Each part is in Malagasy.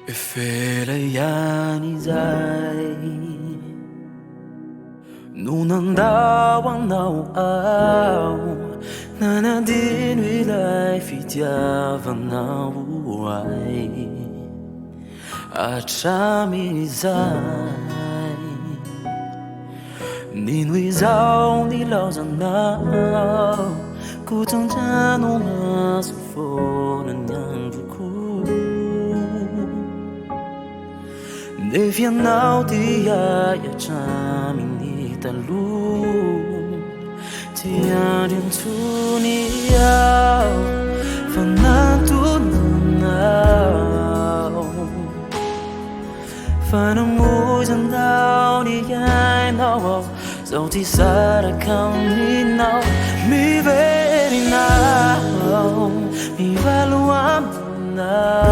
Efelaianizay nung nandawanao nanadino ilay fitiavanao ay hatramin'izay nino izao nilaozanao kutsandrano masofonany androko Nevianao dia hatramin'ny taloha tiandriantsony aho fa natonanao fa namoizandao ny ainao zao ty saraka aminao miverinao mivalo aminao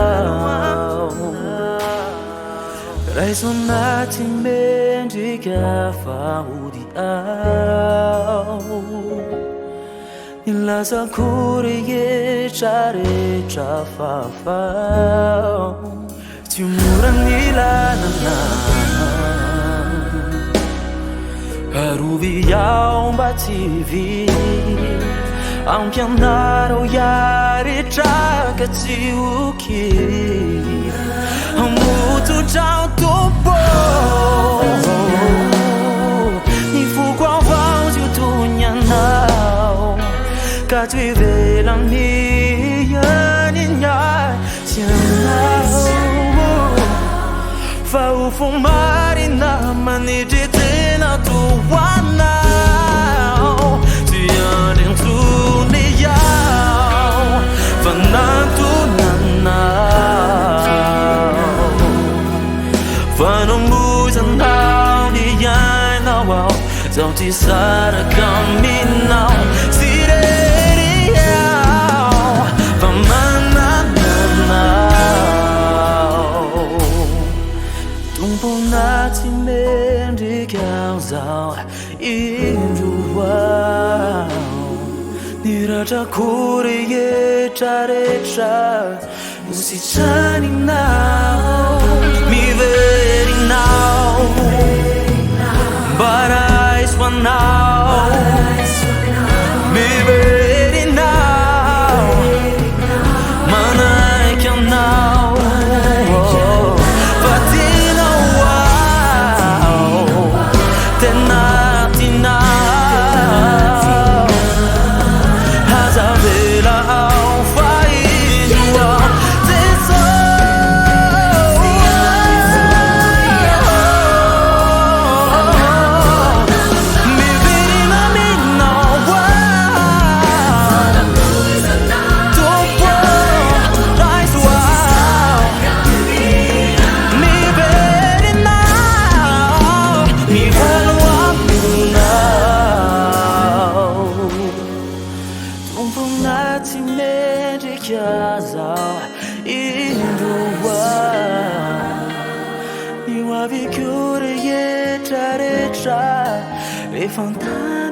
Raiso anaty mendrika fahody aho Nilazako rehetra rehetra fafao Tsy mora ny lalana Arovy ao mba tsy vy Ampianarao iaretra ka tsy okiry Amototra ao topo Ny foko avao tsy otony anao Ka tsy ivelan'ny ianinay sy anao Fa ho fomarina manitry tena toanao Tsy andrintsony ao fa natonanao Vanomuzanao ni ainao ao Zao ty saraka aminao Sireri ao fa manananao Tumpona tsy mendrika ao zao indroao Niratrako rehetra rehetra no sitraninao Miverinao Baraiso anao Miverinao Manaiky anao Fatinao ao Tenatinao Hazavela ao faindro ao Fantastic